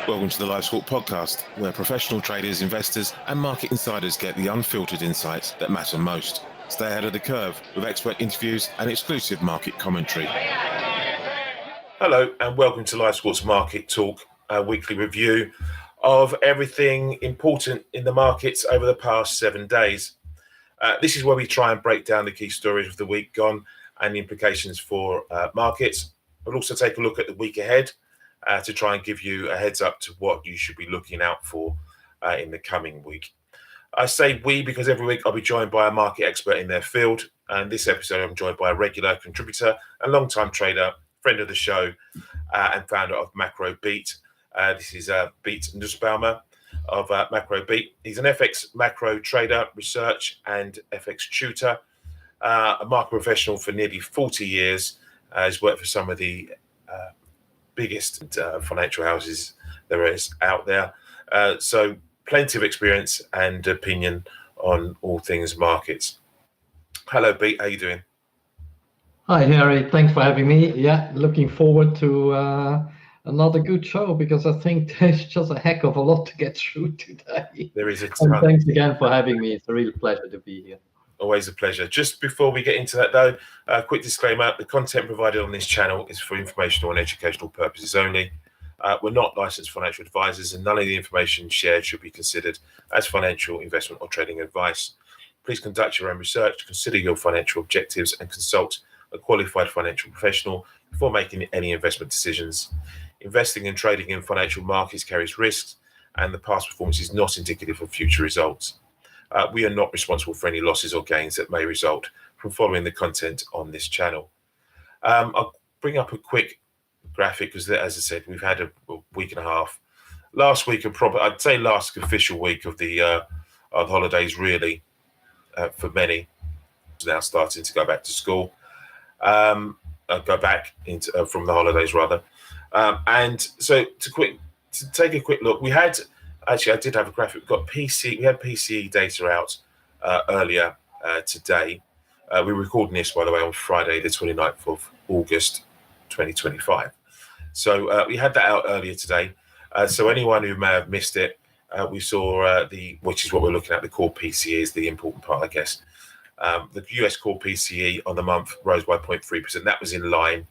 Welcome to the Live Squawk podcast, where professional traders, investors, and market insiders get the unfiltered insights that matter most. Stay ahead of the curve with expert interviews and exclusive market commentary. Hello, and welcome to Live Squawk's Market Talk, a weekly review of everything important in the markets over the past 7 days. This is where we try and break down the key stories of the week gone and the implications for markets. We'll also take a look at the week ahead to try and give you a heads up to what you should be looking out for in the coming week. I say we because every week I'll be joined by a market expert in their field. And this episode, I'm joined by a regular contributor and long-time trader, friend of the show, and founder of Macro Beat. This is Beat Nussbaumer of Macro Beat. He's an FX macro trader, research and FX tutor, a market professional for nearly 40 years. He's worked for some of the biggest financial houses there is out there. So plenty of experience and opinion on all things markets. Hello, Beat. How you doing? Hi, Harry. Thanks for having me. Yeah, looking forward to another good show because I think there's just a heck of a lot to get through today. There is a ton. And thanks again for having me. It's a real pleasure to be here. Always a pleasure. Just before we get into that, though, a quick disclaimer. The content provided on this channel is for informational and educational purposes only. We're not licensed financial advisors, and none of the information shared should be considered as financial, investment, or trading advice. Please conduct your own research, consider your financial objectives, and consult a qualified financial professional before making any investment decisions. Investing and trading in financial markets carries risks, and the past performance is not indicative of future results. We are not responsible for any losses or gains that may result from following the content on this channel. I'll bring up a quick graphic because, as I said, we've had a week and a half. Last week, I'd say last official week of the holidays, really, for many, now starting to go back to school. Go back into from the holidays rather. And so to take a quick look, I did have a graphic. We had PCE data out earlier today. We're recording this, by the way, on Friday, the 29th of August, 2025. So we had that out earlier today. So anyone who may have missed it, we saw which is what we're looking at, the core PCE is the important part, I guess. The US core PCE on the month rose by 0.3%. That was in line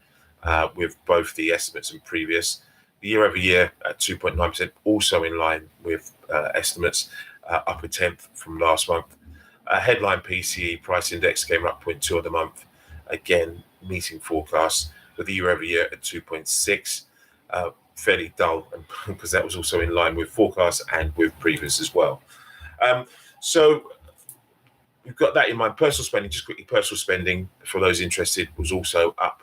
with both the estimates and previous. The year over year at 2.9%, also in line with estimates, up a tenth from last month. Headline PCE price index came up 0.2 on the month, again meeting forecasts, with the year over year at 2.6. Fairly dull, because that was also in line with forecasts and with previous as well. So we've got that in mind. Personal spending, just quickly, personal spending for those interested was also up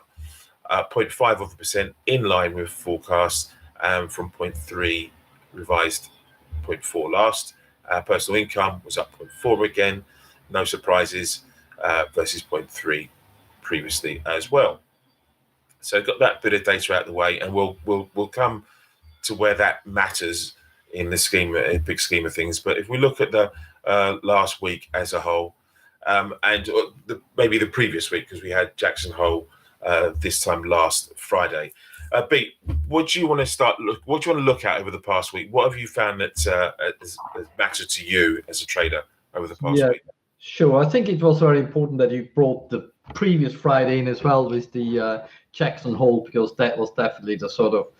0.5% in line with forecasts, from 0.3 revised 0.4 last. Personal income was up 0.4 again, no surprises, versus 0.3 previously as well. So got that bit of data out of the way, and we'll come to where that matters in the big scheme of things. But if we look at the last week as a whole, and maybe the previous week, because we had Jackson Hole this time last Friday. Beat, what do you want to look at over the past week? What have you found that has mattered to you as a trader over the past week? Sure. I think it was very important that you brought the previous Friday in as well with the Jackson Hole, because that was definitely the sort of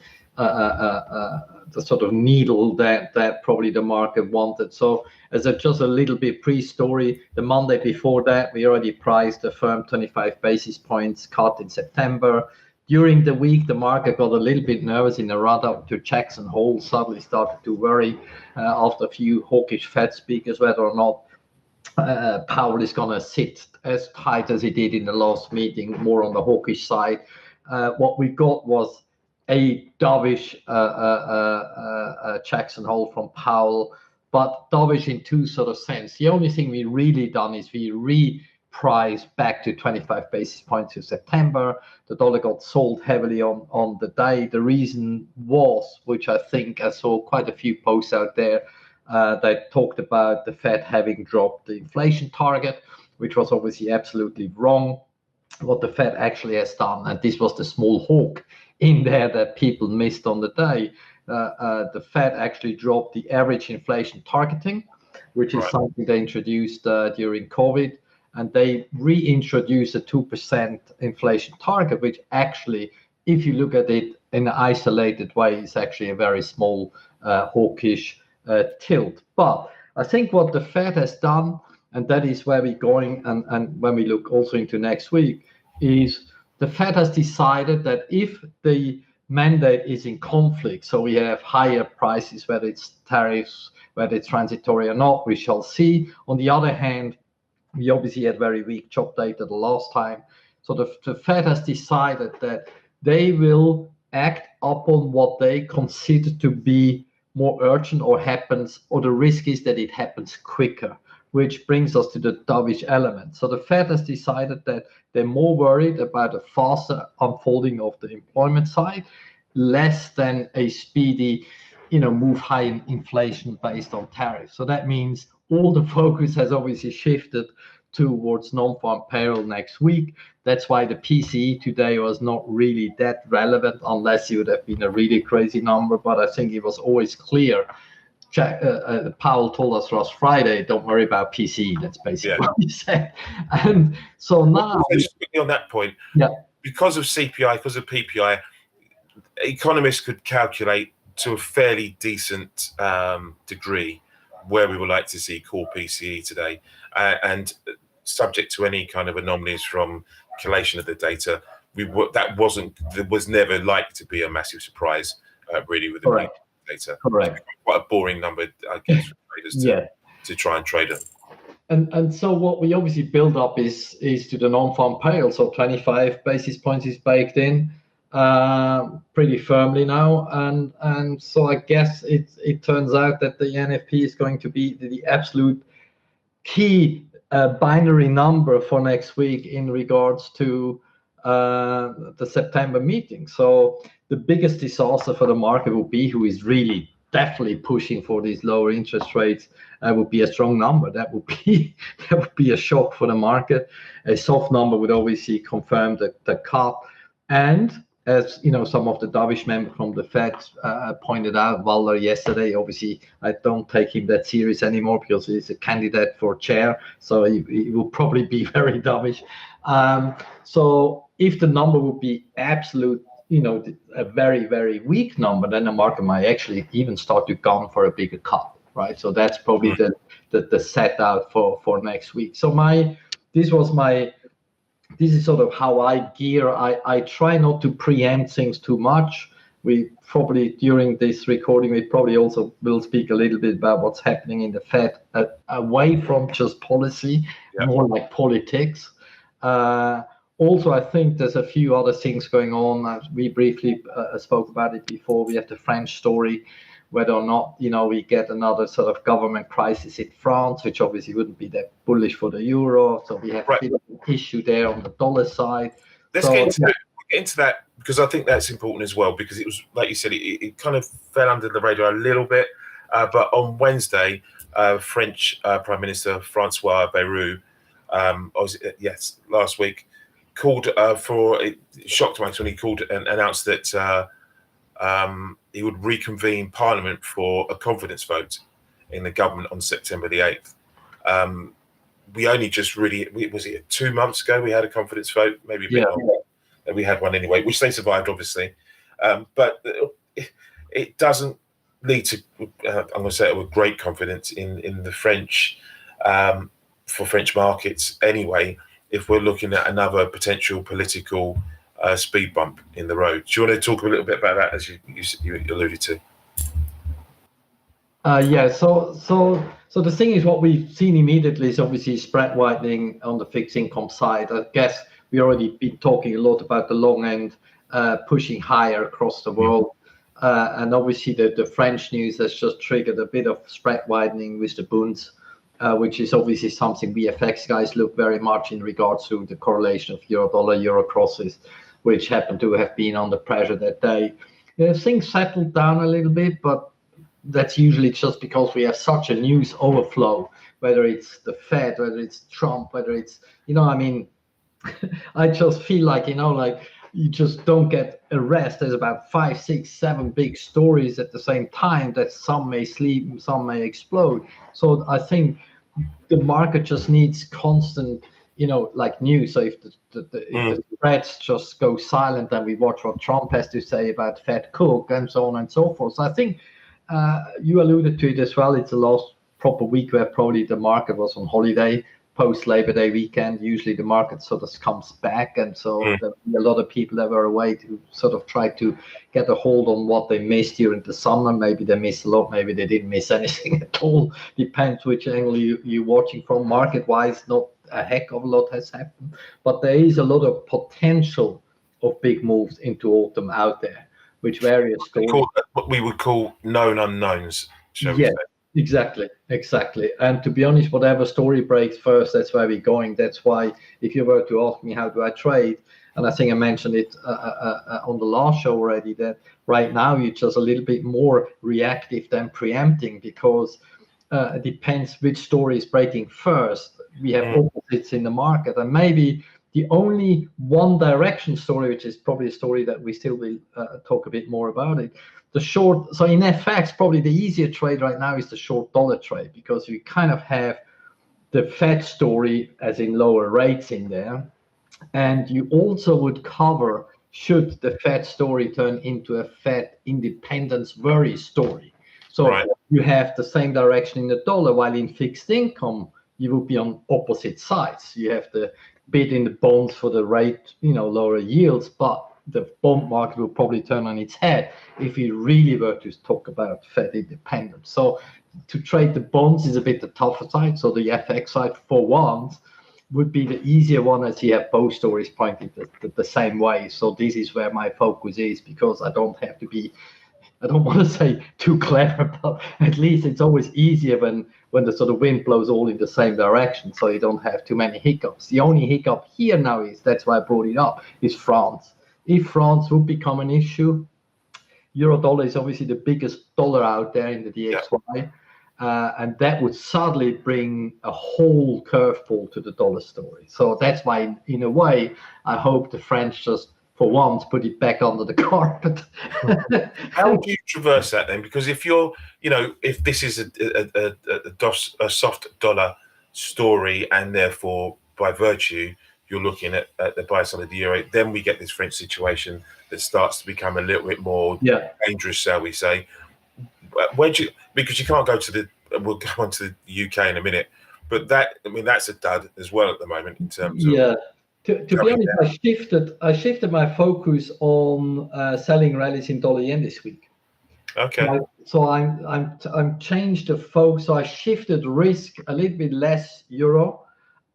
needle that probably the market wanted. So as just a little bit pre-story, the Monday before that, we already priced a firm 25 basis points cut in September. During the week, the market got a little bit nervous in the run-up to Jackson Hole, suddenly started to worry after a few hawkish Fed speakers whether or not Powell is going to sit as tight as he did in the last meeting, more on the hawkish side. What we got was a dovish Jackson Hole from Powell, but dovish in two sort of sense. The only thing we really done is we repriced back to 25 basis points in September. The dollar got sold heavily on the day. The reason was, which I think I saw quite a few posts out there that talked about the Fed having dropped the inflation target, which was obviously absolutely wrong. What the Fed actually has done, and this was the small hawk in there that people missed on the day, the Fed actually dropped the average inflation targeting, which is something they introduced during COVID. And they reintroduced a 2% inflation target, which actually, if you look at it in an isolated way, is actually a very small hawkish tilt. But I think what the Fed has done, and that is where we're going, and when we look also into next week, is the Fed has decided that if the mandate is in conflict, so we have higher prices, whether it's tariffs, whether it's transitory or not, we shall see. On the other hand, we obviously had very weak job data the last time. So the Fed has decided that they will act upon what they consider to be more urgent or happens, or the risk is that it happens quicker, which brings us to the dovish element. So the Fed has decided that they're more worried about a faster unfolding of the employment side, less than a speedy, move high in inflation based on tariffs. So that means all the focus has obviously shifted towards non-farm payroll next week. That's why the PCE today was not really that relevant, unless it would have been a really crazy number. But I think it was always clear. Powell told us last Friday, don't worry about PCE. That's basically what he said. And so now, just quickly on that point, because of CPI, because of PPI, economists could calculate to a fairly decent degree where we would like to see core PCE today, and subject to any kind of anomalies from collation of the data, there was never like to be a massive surprise, really, with the data. Correct. Quite a boring number, I guess, for traders to try and trade them. And so what we obviously build up is to the non-farm payroll. So 25 basis points is baked in pretty firmly now, and so I guess it turns out that the NFP is going to be the absolute key binary number for next week in regards to the September meeting. So the biggest disaster for the market will be who is really definitely pushing for these lower interest rates. Would be a strong number. That would be a shock for the market. A soft number would obviously confirm the cut. And as some of the dovish members from the Fed pointed out, Waller yesterday, obviously I don't take him that serious anymore because he's a candidate for chair, so he will probably be very dovish. So if the number would be absolute, a very, very weak number, then the market might actually even start to gun for a bigger cut, right? So that's probably the set out for next week. So this is sort of how I gear. I try not to preempt things too much. We probably, during this recording, we probably also will speak a little bit about what's happening in the Fed away from just policy, more like politics. Also, I think there's a few other things going on. We briefly spoke about it before. We have the French story, whether or not we get another sort of government crisis in France, which obviously wouldn't be that bullish for the euro. So we have a bit of an issue there on the dollar side. Let's get into that, because I think that's important as well, because it was, like you said, it kind of fell under the radar a little bit. But on Wednesday, French Prime Minister Francois Bayrou, last week, called for, it shocked me when he called and announced that he would reconvene Parliament for a confidence vote in the government on September the 8th. We only just was it 2 months ago we had a confidence vote, maybe a bit longer. We had one anyway, which they survived, obviously. But it doesn't lead to, I'm going to say it with great confidence in the French, for French markets anyway, if we're looking at another potential political speed bump in the road. Do you want to talk a little bit about that, as you alluded to? So the thing is, what we've seen immediately is obviously spread widening on the fixed income side. I guess we already been talking a lot about the long end pushing higher across the world. And obviously the French news has just triggered a bit of spread widening with the bunds, which is obviously something we FX guys look very much in regards to the correlation of euro dollar, euro crosses, which happen to have been under pressure that day. Things settled down a little bit, but that's usually just because we have such a news overflow, whether it's the Fed, whether it's Trump, whether it's, I just feel like, you just don't get a rest. There's about 5, 6, 7 big stories at the same time that some may sleep and some may explode. So I think the market just needs constant, like news. So if the threats just go silent, then we watch what Trump has to say about Fed Cook and so on and so forth. So I think you alluded to it as well. It's the last proper week where probably the market was on holiday post Labor Day weekend. Usually the market sort of comes back, and so there'll be a lot of people that were away to sort of try to get a hold on what they missed during the summer. Maybe they missed a lot, maybe they didn't miss anything at all. Depends which angle you're watching from. Market wise, not a heck of a lot has happened, but there is a lot of potential of big moves into autumn out there, which various stories. What we would call known unknowns, shall we say? Exactly. And to be honest, whatever story breaks first, that's where we're going. That's why if you were to ask me how do I trade, and I think I mentioned it on the last show already, that right now you're just a little bit more reactive than preempting, because it depends which story is breaking first. We have opposites in the market, and maybe the only one direction story, which is probably a story that we still will talk a bit more about it. The short, so in FX, probably the easier trade right now is the short dollar trade, because you kind of have the Fed story as in lower rates in there. And you also would cover, should the Fed story turn into a Fed independence worry story. So you have the same direction in the dollar, while in fixed income, you would be on opposite sides. You have the bid in the bonds for the rate, lower yields, but the bond market will probably turn on its head if we really were to talk about Fed independence. So to trade the bonds is a bit the tougher side. So the FX side for once would be the easier one, as you have both stories pointing the same way. So this is where my focus is, because I don't have to be, I don't want to say too clever, but at least it's always easier when the sort of wind blows all in the same direction, so you don't have too many hiccups. The only hiccup here now is, that's why I brought it up, is France. If France would become an issue, euro dollar is obviously the biggest dollar out there in the DXY, and that would suddenly bring a whole curveball to the dollar story. So that's why, in a way, I hope the French just, for once, put it back under the carpet. How do you traverse that then? Because if you're, if this is a soft dollar story, and therefore by virtue you're looking at the buy side of the euro, then we get this French situation that starts to become a little bit more dangerous, shall we say? Where do you, because you can't go to the, we'll go on to the UK in a minute, but that's a dud as well at the moment in terms of. To be honest, I shifted my focus on selling rallies in dollar yen this week. Okay. So I'm changed the focus. So I shifted risk a little bit less euro.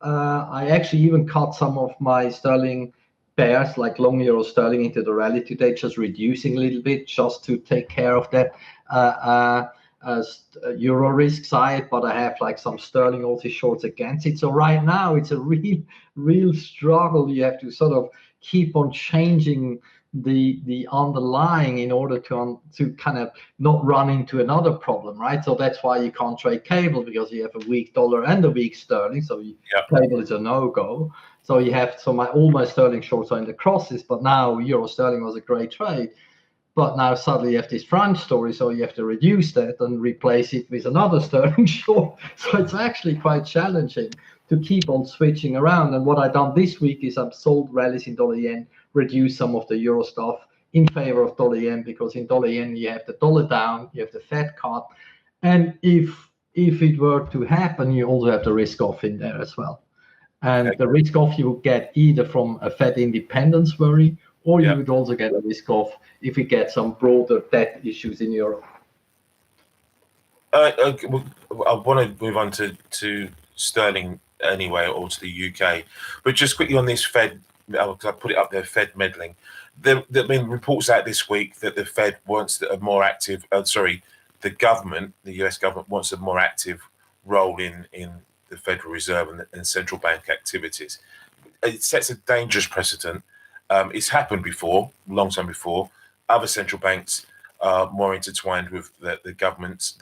I actually even cut some of my sterling pairs, like long euro sterling, into the rally today, just reducing a little bit, just to take care of that euro risk side. But I have like some sterling also shorts against it. So right now it's a real struggle. You have to sort of keep on changing the underlying in order to kind of not run into another problem, right? So that's why you can't trade cable, because you have a weak dollar and a weak sterling. So cable is a no-go. So you have, all my sterling shorts are in the crosses, but now euro sterling was a great trade. But now suddenly you have this French story, so you have to reduce that and replace it with another sterling short. So it's actually quite challenging to keep on switching around. And what I've done this week is I've sold rallies in dollar yen, reduced some of the euro stuff in favor of dollar yen, because in dollar yen you have the dollar down, you have the Fed cut, and if it were to happen, you also have the risk off in there as well. And the risk off you would get either from a Fed independence worry, or you would also get a risk off if we get some broader debt issues in Europe. I want to move on to sterling anyway, or to the UK, but just quickly on this Fed, I put it up there, Fed meddling. There have been reports out this week that the Fed wants a more active, the government, the US government wants a more active role in the Federal Reserve and central bank activities. It sets a dangerous precedent. It's happened before, long time before. Other central banks are more intertwined with the governments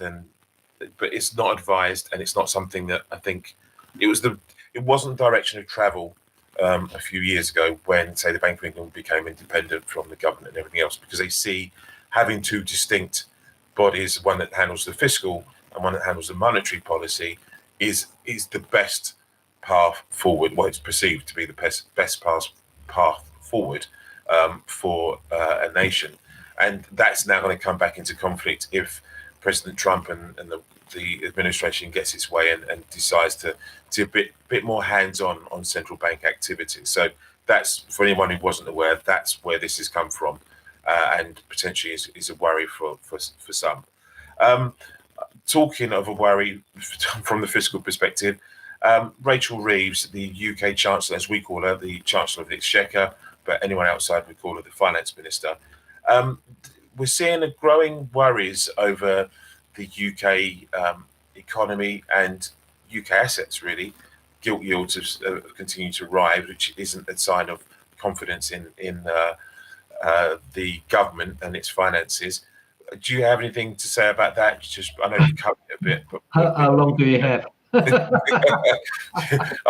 but it's not advised, and it's not something that I think it wasn't direction of travel a few years ago when, say, the Bank of England became independent from the government and everything else, because they see having two distinct bodies, one that handles the fiscal and one that handles the monetary policy, is the best path forward. Well, it's perceived to be the best path forward for a nation, and that's now going to come back into conflict if President Trump and the administration gets its way and decides to bit more hands-on on central bank activities. So that's, for anyone who wasn't aware, that's where this has come from, and potentially is a worry for some. Talking of a worry from the fiscal perspective, Rachel Reeves, the UK Chancellor, as we call her, the Chancellor of the Exchequer, but anyone outside we call her the Finance Minister. We're seeing a growing worries over the UK economy and UK assets, really. Gilt yields have continued to rise, which isn't a sign of confidence in the government and its finances. Do you have anything to say about that? Just, I know you covered it a bit, but how long do you have? all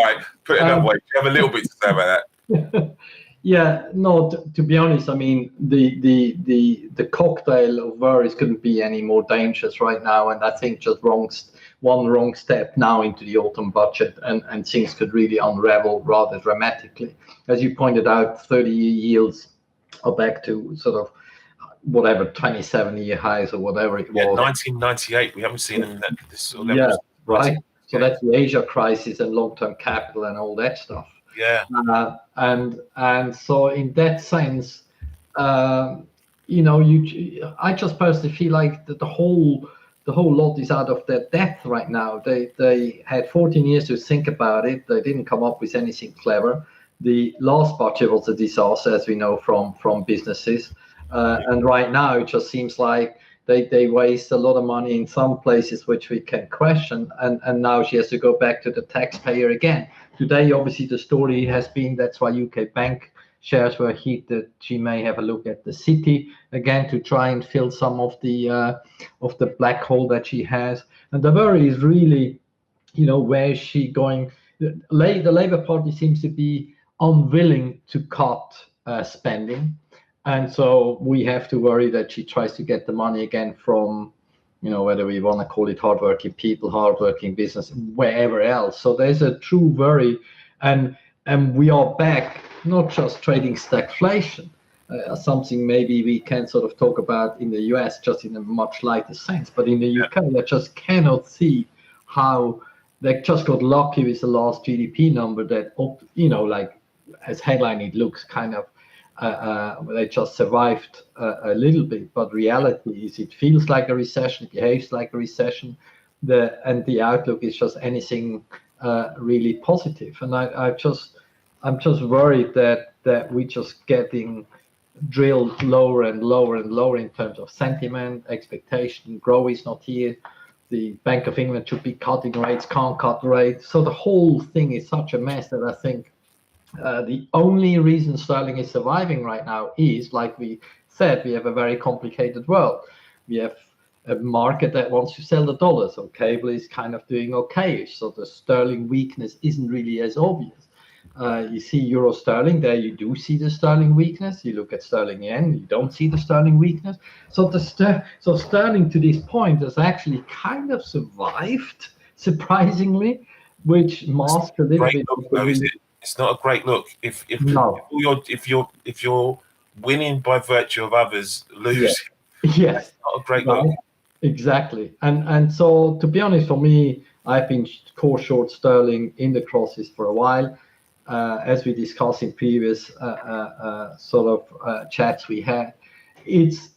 right, put it another way. Do you have a little bit to say about that? Yeah, no. To be honest, I mean, the cocktail of worries couldn't be any more dangerous right now, and I think just one wrong step now into the autumn budget, and things could really unravel rather dramatically. As you pointed out, 30-year yields are back to sort of whatever 27-year highs or whatever it was. 1998. We haven't seen them at this sort of level. Yeah, right. So that's the Asia crisis and long-term capital and all that stuff. Yeah. And so in that sense, I just personally feel like the whole lot is out of their depth right now. They had 14 years to think about it. They didn't come up with anything clever. The last budget was a disaster, as we know from businesses. And right now, it just seems like they waste a lot of money in some places which we can question. And now she has to go back to the taxpayer again. Today, obviously, the story has been that's why UK bank shares were hit, that she may have a look at the city again to try and fill some of the black hole that she has. And the worry is really, where is she going? The Labour Party seems to be unwilling to cut spending. And so we have to worry that she tries to get the money again from, whether we want to call it hardworking people, hardworking business, wherever else. So there's a true worry. And we are back, not just trading stagflation, something maybe we can sort of talk about in the US just in a much lighter sense. But in the UK, I just cannot see how they just got lucky with the last GDP number that, like as headline, it looks kind of, they just survived a little bit, but reality is it feels like a recession, it behaves like a recession, and the outlook is just anything really positive. And I'm just worried that we're just getting drilled lower and lower and lower in terms of sentiment, expectation. Growth is not here. The Bank of England should be cutting rates, can't cut rates. So the whole thing is such a mess that I think the only reason sterling is surviving right now is, like we said, we have a very complicated world. We have a market that wants to sell the dollar, so cable is kind of doing okay-ish. So the sterling weakness isn't really as obvious. You see euro sterling, there you do see the sterling weakness. You look at sterling yen, you don't see the sterling weakness. So so sterling to this point has actually kind of survived, surprisingly, which masks a little bit. It's not a great look if you're winning by virtue of others losing. Yes, it's not a great look. Exactly. And so to be honest, for me, I've been core short sterling in the crosses for a while. As we discussed in previous chats we had, there's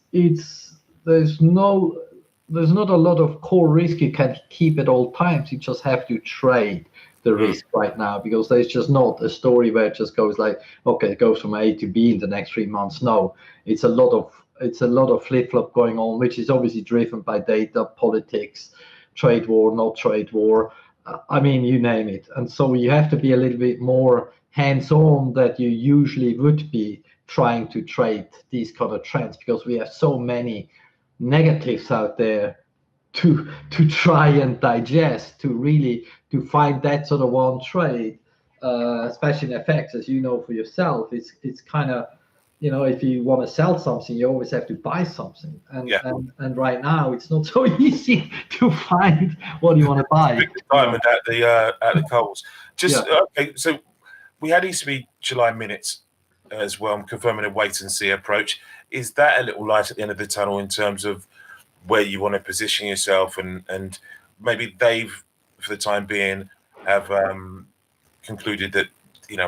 not a lot of core risk you can keep at all times. You just have to trade the risk right now, because there's just not a story where it just goes like, okay, it goes from A to B in the next 3 months. No, it's a lot of flip-flop going on, which is obviously driven by data, politics, trade war, not trade war. I mean, you name it. And so you have to be a little bit more hands-on that you usually would be trying to trade these kind of trends, because we have so many negatives out there to try and digest, to find that sort of one trade especially in FX, as you know for yourself, it's kind of, if you want to sell something, you always have to buy something, and right now it's not so easy to find what you want to buy. Pick the diamond at the coals. Okay, so we had ECB July minutes as well. I'm confirming a wait and see approach. Is that a little light at the end of the tunnel in terms of where you want to position yourself, and maybe they've, for the time being, have concluded that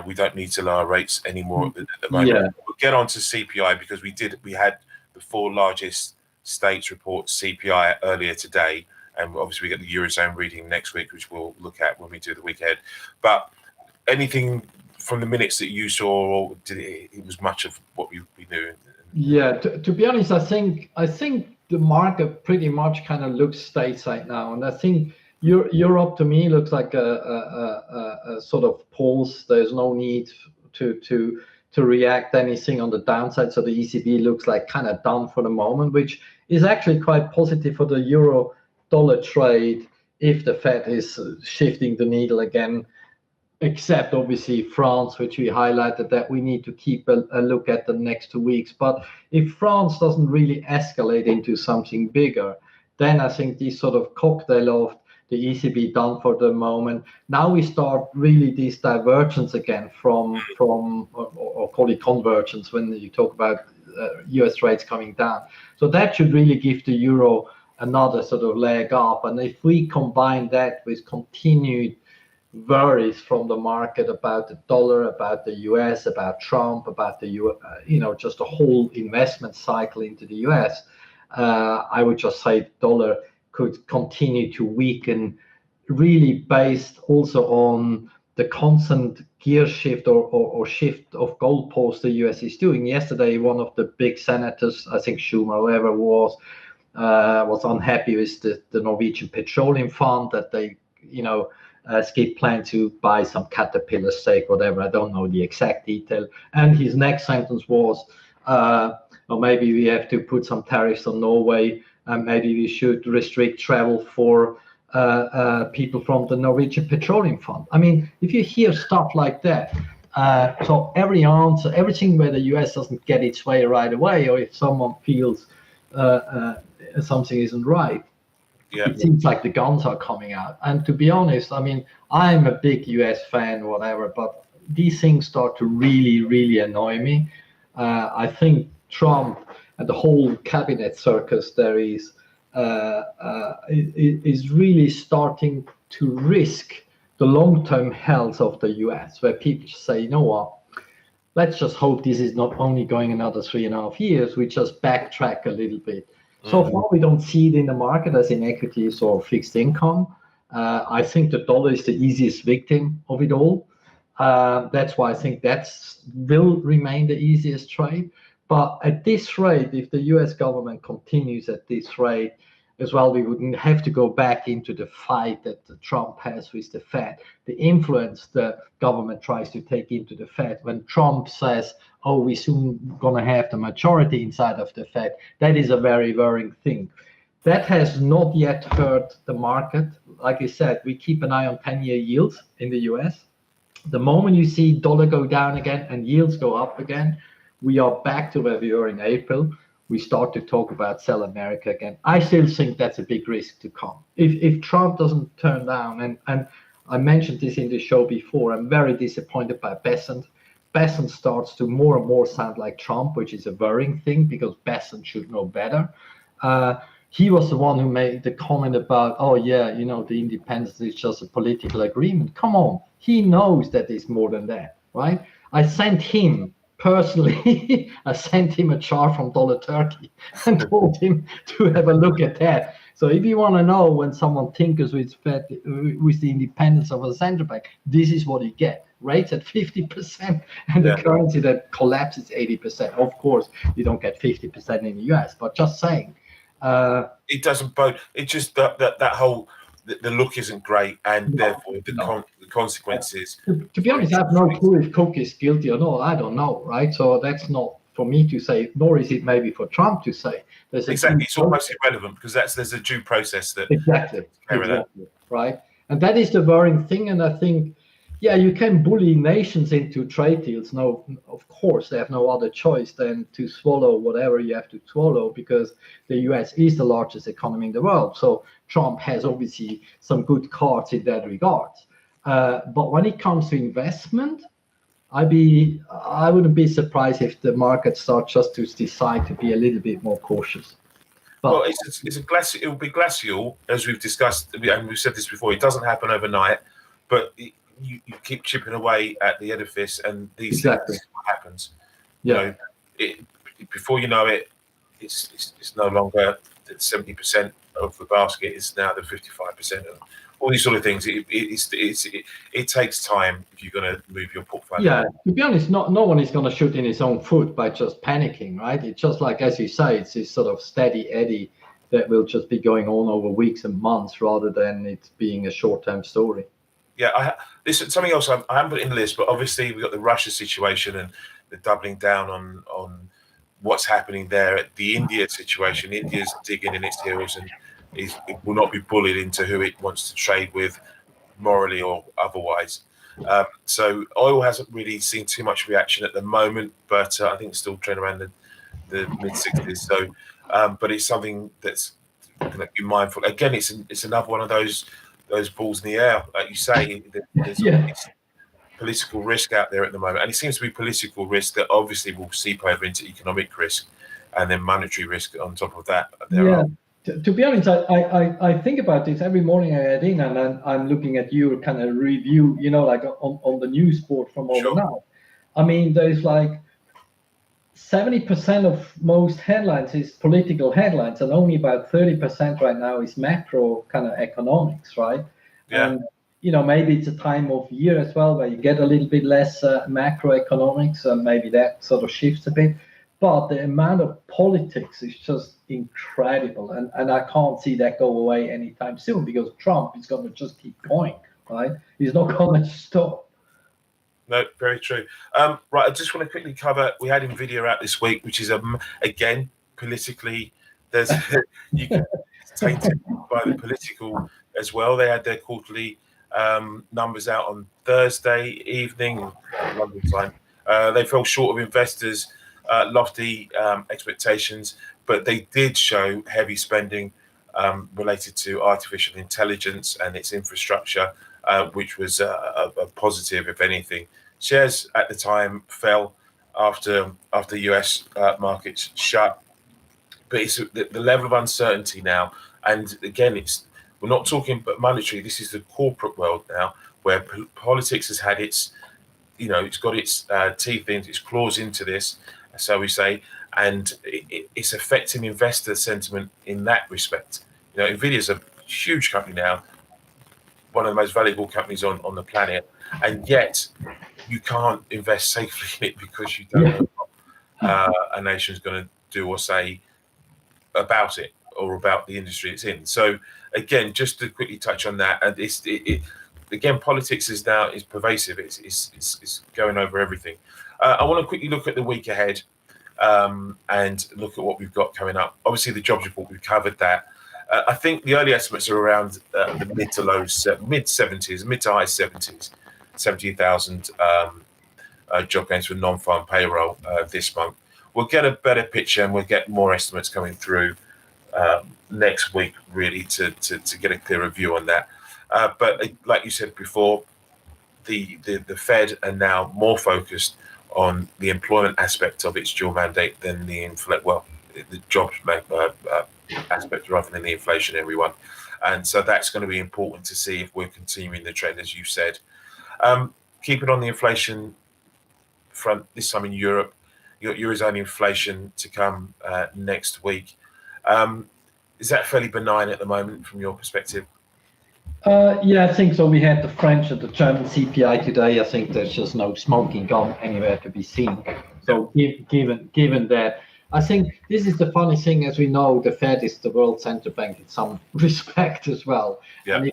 we don't need to lower rates anymore at the moment. Yeah. We'll get on to CPI because we had the 4 largest states report CPI earlier today, and obviously we get the Eurozone reading next week, which we'll look at when we do the week ahead. But anything from the minutes that you saw, or it was much of what we knew? Yeah, to be honest, I think the market pretty much kind of looks stateside now, and I think Europe to me looks like a sort of pause. There's no need to react anything on the downside, so the ECB looks like kind of done for the moment, which is actually quite positive for the euro dollar trade if the Fed is shifting the needle again. Except obviously France, which we highlighted that we need to keep a look at the next 2 weeks. But if France doesn't really escalate into something bigger, then I think this sort of cocktail of the ECB done for the moment. Now we start really this divergence again from or call it convergence when you talk about US rates coming down. So that should really give the euro another sort of leg up. And if we combine that with continued worries from the market about the dollar, about the US, about Trump, about the just a whole investment cycle into the US, I would just say the dollar could continue to weaken, really based also on the constant gear shift or shift of goalposts the US is doing. Yesterday, one of the big senators, I think Schumer, whoever was unhappy with the Norwegian Petroleum Fund, that they, Skip planned to buy some Caterpillar stake, whatever. I don't know the exact detail. And his next sentence was, or maybe we have to put some tariffs on Norway, and maybe we should restrict travel for people from the Norwegian Petroleum Fund. I mean, if you hear stuff like that, so everything where the US doesn't get its way right away, or if someone feels something isn't right, it seems like the guns are coming out. And to be honest, I mean, I'm a big US fan, whatever, but these things start to really, really annoy me. I think Trump and the whole cabinet circus there is really starting to risk the long-term health of the US, where people say, you know what, let's just hope this is not only going another 3.5 years, we just backtrack a little bit. So far, we don't see it in the market as in equities or fixed income. I think the dollar is the easiest victim of it all. That's why I think that will remain the easiest trade. But at this rate, if the US government continues at this rate as well, we wouldn't have to go back into the fight that Trump has with the Fed, the influence the government tries to take into the Fed. When Trump says, oh, we're soon going to have the majority inside of the Fed, that is a very worrying thing. That has not yet hurt the market. Like I said, we keep an eye on 10-year yields in the US. The moment you see dollar go down again and yields go up again, we are back to where we were in April. We start to talk about sell America again. I still think that's a big risk to come. If Trump doesn't turn down, and I mentioned this in the show before, I'm very disappointed by Bessent. Bessent starts to more and more sound like Trump, which is a worrying thing because Bessent should know better. He was the one who made the comment about, oh yeah, the independence is just a political agreement. Come on, he knows that it's more than that, right? I sent him personally, I sent him a chart from Dollar Turkey and told him to have a look at that. So if you want to know when someone tinkers with the independence of a central bank, this is what you get. Rates at 50% and the currency that collapses 80%. Of course, you don't get 50% in the US, but just saying. It doesn't bode. It's just that whole the look isn't great, and therefore the consequences. To be honest, I have no clue if Cook is guilty or not. I don't know, right? So that's not for me to say, nor is it maybe for Trump to say. Exactly, it's almost irrelevant because there's a due process that exactly, right. And that is the worrying thing. And I think Yeah, you can bully nations into trade deals. No, of course, they have no other choice than to swallow whatever you have to swallow because the US is the largest economy in the world. So Trump has obviously some good cards in that regard. But when it comes to investment, I wouldn't be surprised if the market starts just to decide to be a little bit more cautious. Well, But it's a glacial. It will be glacial, as we've discussed, and we've said this before. It doesn't happen overnight, but you keep chipping away at the edifice, and these exactly, things what happens. You yeah. know, it, before you know it, it's no longer 70% of the basket. It's now the 55%. All these sort of things. It takes time if you're going to move your portfolio. Yeah, to be honest, no one is going to shoot in his own foot by just panicking, right? It's just like, as you say, it's this sort of steady eddy that will just be going on over weeks and months rather than it being a short-term story. Yeah, this is something else I haven't put in the list, but obviously we've got the Russia situation and the doubling down on what's happening there. The India situation, India's digging in its heels and it will not be bullied into who it wants to trade with, morally or otherwise. So oil hasn't really seen too much reaction at the moment, but I think it's still trading around the mid-60s. So, but it's something that's going to be mindful. Again, it's another one of those balls in the air, like you say. There's Yeah. political risk out there at the moment, and it seems to be political risk that obviously will seep over into economic risk, and then monetary risk on top of that. Yeah. To be honest, I think about this every morning I head in and I'm looking at your kind of review, like on the news board from overnight. I mean, there's like 70% of most headlines is political headlines, and only about 30% right now is macro kind of economics, right? Yeah. And maybe it's a time of year as well where you get a little bit less macroeconomics, and maybe that sort of shifts a bit. But the amount of politics is just incredible, and I can't see that go away anytime soon because Trump is going to just keep going, right? He's not going to stop. No, very true. Right, I just want to quickly cover. We had Nvidia out this week, which is again politically. There's you can tainted by the political as well. They had their quarterly numbers out on Thursday evening, London time. They fell short of investors' lofty expectations, but they did show heavy spending related to artificial intelligence and its infrastructure, which was a positive, if anything. Shares at the time fell after US markets shut, but it's the level of uncertainty now. And again, we're not talking about monetary. This is the corporate world now, where politics has had its, it's got its teeth into, its claws into this, so we say, and it's affecting investor sentiment in that respect. Nvidia's a huge company now, one of the most valuable companies on the planet, and yet you can't invest safely in it because you don't know what a nation's going to do or say about it or about the industry it's in. So again, just to quickly touch on that, and again, politics is pervasive. It's going over everything. I want to quickly look at the week ahead and look at what we've got coming up. Obviously, the jobs report, we've covered that. I think the early estimates are around the mid to high 70s, 70,000 job gains for non-farm payroll this month. We'll get a better picture and we'll get more estimates coming through next week, really, to get a clearer view on that. But like you said before, the Fed are now more focused on the employment aspect of its dual mandate than the jobs aspect rather than the inflationary one. And so that's going to be important to see if we're continuing the trend, as you said. Keep it on the inflation front this time in Europe. Eurozone inflation to come next week. Is that fairly benign at the moment from your perspective? Yeah, I think so. We had the French and the German CPI today. I think there's just no smoking gun anywhere to be seen. So given that, I think this is the funny thing. As we know, the Fed is the world central bank in some respect as well. Yeah. And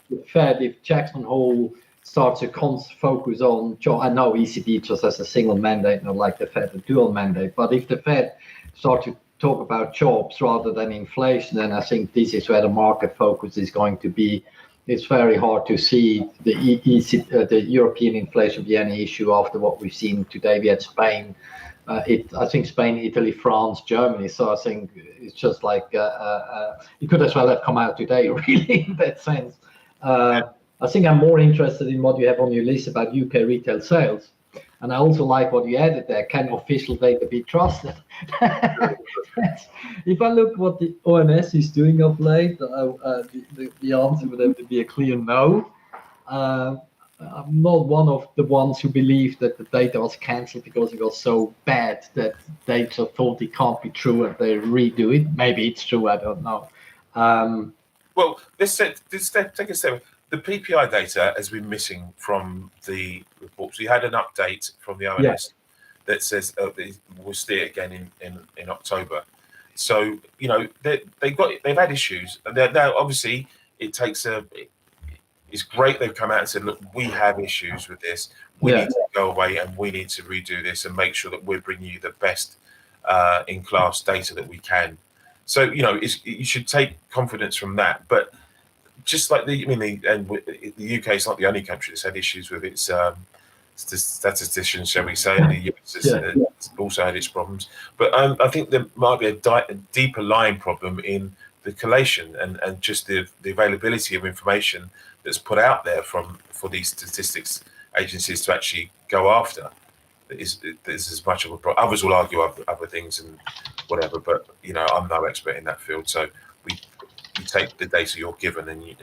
if Jackson Hole starts to focus on, I know ECB just has a single mandate, not like the Fed, a dual mandate. But if the Fed start to talk about jobs rather than inflation, then I think this is where the market focus is going to be. it's very hard to see the European inflation be any issue after what we've seen today. We had Spain, I think Spain, Italy, France, Germany. So I think it's just like it could as well have come out today, really, in that sense. I think I'm more interested in what you have on your list about UK retail sales. And I also like what you added there. Can official data be trusted? If I look what the OMS is doing of late, the answer would have to be a clear no. I'm not one of the ones who believe that the data was cancelled because it was so bad that they just thought it can't be true and they redo it. Maybe it's true, I don't know. Well, let's take a step. The PPI data has been missing from the reports. We had an update from the OMS that says we'll see it again in October. So they've had issues, and now obviously it takes it's great they've come out and said, look, we have issues with this. We need to go away and we need to redo this and make sure that we're bringing you the best in class data that we can. So you should take confidence from that, but. Just like the UK is not the only country that's had issues with its statisticians, shall we say, and the US has also had its problems. But I think there might be a deeper lying problem in the collation and just the availability of information that's put out there for these statistics agencies to actually go after. Is as much of a problem. Others will argue other things and whatever, but I'm no expert in that field, so you take the data you're given and you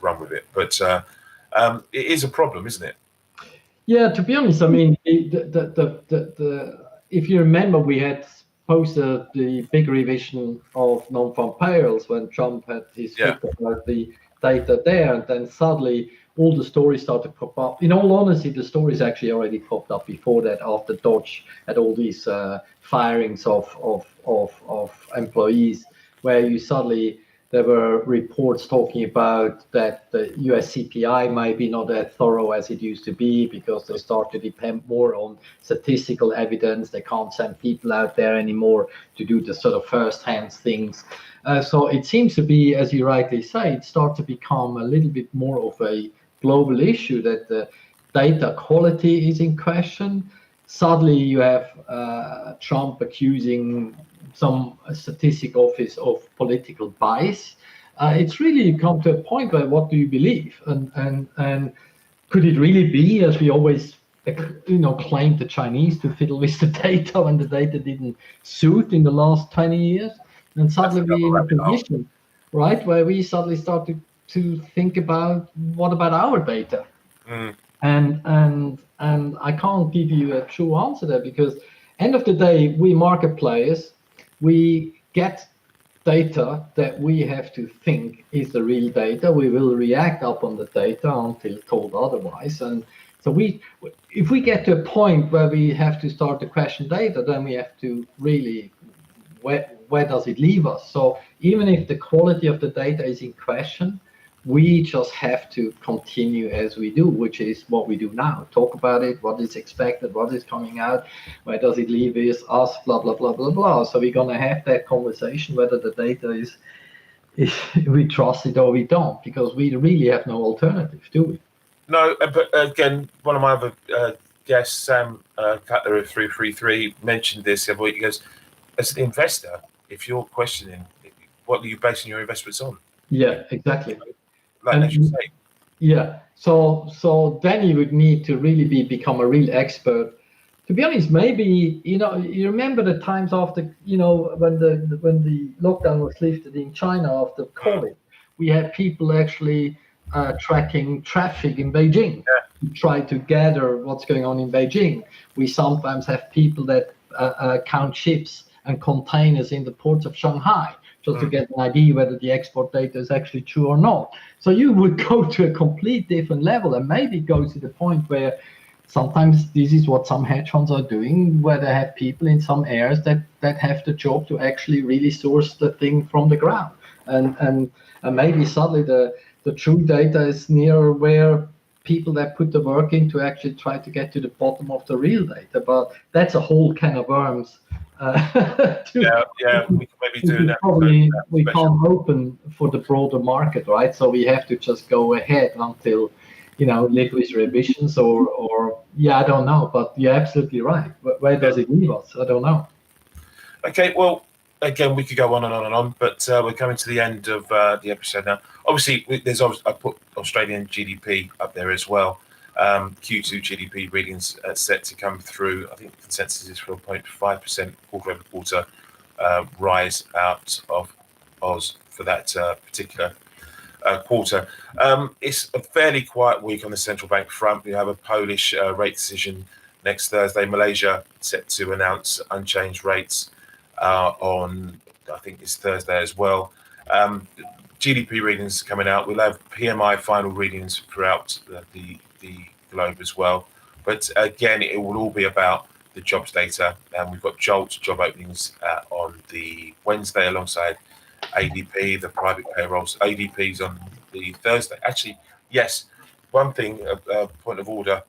run with it. But it is a problem, isn't it? Yeah, to be honest, I mean, if you remember, we had posted the big revision of non-farm payrolls when Trump had his speech about the data there, and then suddenly all the stories started to pop up. In all honesty, the stories actually already popped up before that, after Dodge had all these firings of employees, where you suddenly. There were reports talking about that the US CPI might be not as thorough as it used to be because they start to depend more on statistical evidence. They can't send people out there anymore to do the sort of first-hand things. So it seems to be, as you rightly say, it starts to become a little bit more of a global issue that the data quality is in question. Suddenly you have Trump accusing some statistic office of political bias. It's really come to a point where what do you believe? And could it really be, as we always claimed the Chinese to fiddle with the data when the data didn't suit in the last 20 years? And suddenly we're in a position, right, where we suddenly start to think about what about our data? And I can't give you a true answer there because end of the day, we market players, we get data that we have to think is the real data. We will react upon the data until told otherwise. And so if we get to a point where we have to start to question data, then we have to really, where does it leave us? So even if the quality of the data is in question, we just have to continue as we do, which is what we do now. Talk about it, what is expected, what is coming out, where does it leave us, blah, blah, blah, blah, blah. So we're going to have that conversation whether the data is we trust it or we don't, because we really have no alternative, do we? No, but again, one of my other guests, Sam Cutler of 333, mentioned this the other week. He goes, as an investor, if you're questioning, what are you basing your investments on? Yeah, exactly. Like you say. Yeah. So then you would need to really become a real expert. To be honest, maybe you remember the times after when the lockdown was lifted in China after COVID, we had people actually tracking traffic in Beijing to try to gather what's going on in Beijing. We sometimes have people that count ships and containers in the ports of Shanghai, just to get an idea whether the export data is actually true or not. So you would go to a complete different level, and maybe go to the point where sometimes this is what some hedge funds are doing, where they have people in some areas that have the job to actually really source the thing from the ground. And maybe suddenly the true data is near where people that put the work in to actually try to get to the bottom of the real data. But that's a whole can of worms. We can maybe do that. Probably we can't open for the broader market, right? So we have to just go ahead until, live with revisions or I don't know. But you're absolutely right. Where does it leave us? I don't know. Okay, well, again, we could go on and on and on, but we're coming to the end of the episode now. Obviously, I put Australian GDP up there as well. Q2 GDP readings set to come through. I think the consensus is for a 0.5% quarter-over-quarter rise out of Oz for that particular quarter. It's a fairly quiet week on the central bank front. We have a Polish rate decision next Thursday. Malaysia set to announce unchanged rates on, I think it's Thursday as well. GDP readings coming out. We'll have PMI final readings throughout the globe as well. But again, it will all be about the jobs data. And we've got job openings on the Wednesday alongside ADP, the private payrolls. ADP's on the Thursday. Actually, yes, one thing, point of order,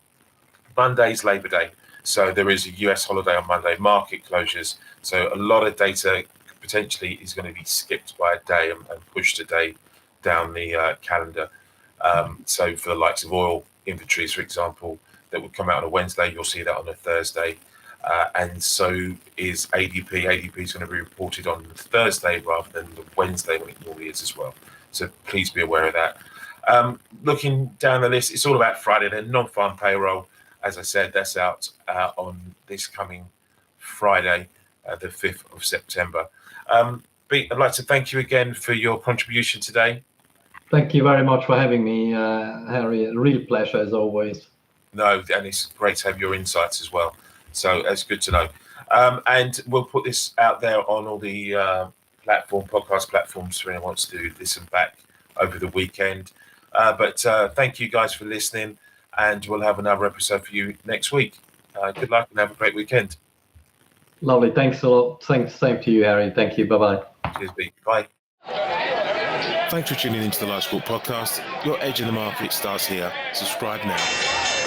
Monday's Labor Day. So there is a US holiday on Monday, market closures. So a lot of data potentially is going to be skipped by a day and pushed a day down the calendar. So for the likes of oil inventories, for example, that would come out on a Wednesday, you'll see that on a Thursday. And so is ADP. ADP is going to be reported on Thursday rather than the Wednesday when it normally is as well. So please be aware of that. Looking down the list, it's all about Friday. The non-farm payroll, as I said, that's out on this coming Friday, the 5th of September. Beat, I'd like to thank you again for your contribution today. Thank you very much for having me, Harry. A real pleasure as always. No, and it's great to have your insights as well. So that's good to know. And we'll put this out there on all the podcast platforms for anyone who wants to listen back over the weekend. But thank you guys for listening, and we'll have another episode for you next week. Good luck and have a great weekend. Lovely. Thanks a lot. Thanks. Same to you, Harry. Thank you. Bye-bye. Cheers, Beat. Bye. Thanks for tuning into the Live Squawk podcast. Your edge in the market starts here. Subscribe now.